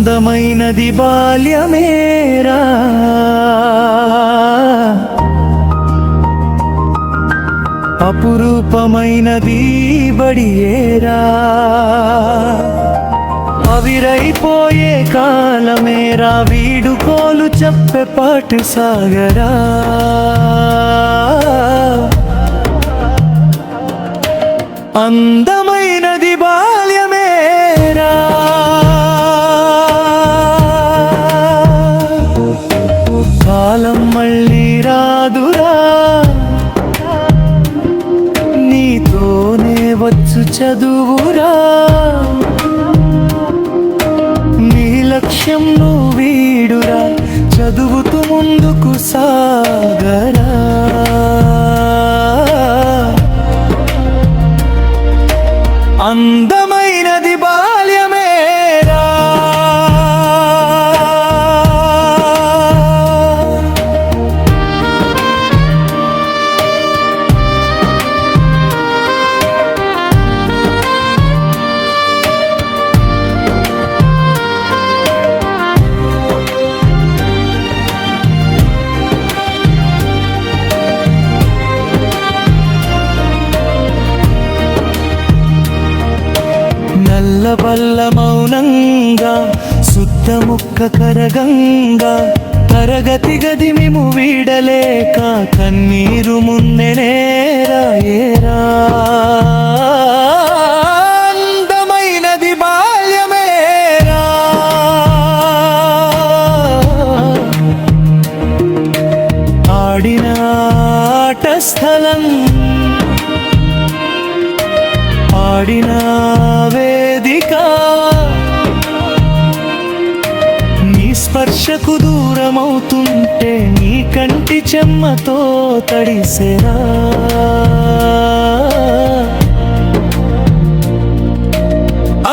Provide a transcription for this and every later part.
అందమైనది బాల్యమేరా, అపురూపమైనది బడియేరా, అవిరైపోయే కాలమేరా, వీడుకోలు చెప్పే పాటు సాగరా. అందమైనది బాల్యమేరా, కాలం మళ్ళీ రాదురా, నీతోనే వచ్చు చదువురా, నీ లక్ష్యం నువ్వు వీడురా, చదువుతూ ముందుకు సాగరా. అందమైనది బాల్యమేరా, నల్లబల్ల మౌనంగా శుద్ధ ముక్క కరగంగా, తరగతి గది మేము వీడలేక కన్నీరు మున్నెనేరా ఏరా. అందమైనది బాల్యమేరా, ఆడిన ఆట స్థలం, ఆడిన వేదిక, నీ స్పర్శకు దూరమవుతుంటే నీ కంటి చెమ్మతో తడిసెరా.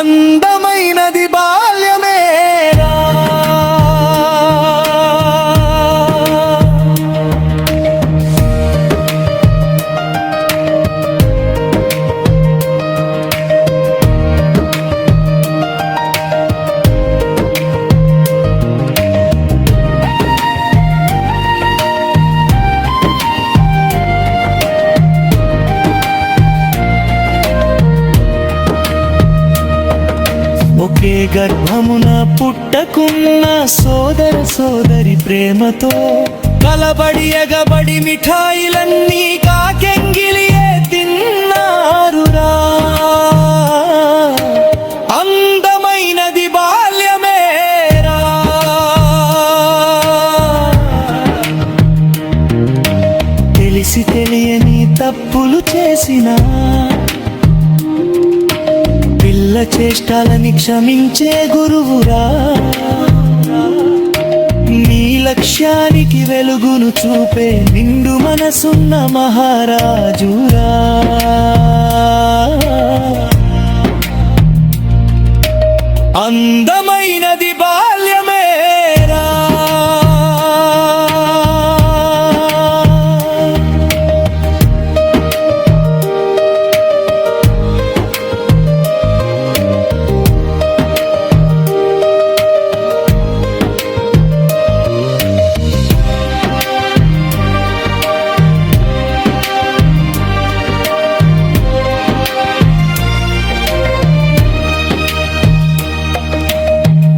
అందమైనది బాల్యమేరా, ఒకే గర్భమున పుట్టకున్న సోదర సోదరి ప్రేమతో కలబడి ఎగబడి మిఠాయిలన్నీ కాకెంగిలియే తిన్నారురా. అందమైనది బాల్యమేరా, తెలిసి తెలియని తప్పులు చేసినా పిల్ల చేష్టాలని క్షమించే గురువురా, నీ లక్ష్యానికి వెలుగును చూపే నిండు మనసున్న మహారాజురా. అందమైనది బాల్యమేరా,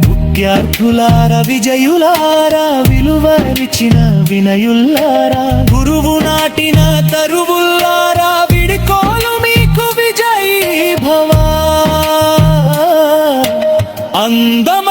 విద్యార్థులారా విజయులారా, విలువరిచిన వినయుల్లారా, గురువు నాటిన తరువుల్లారా, విడికోలు మీకు విజయీ భవ. అందం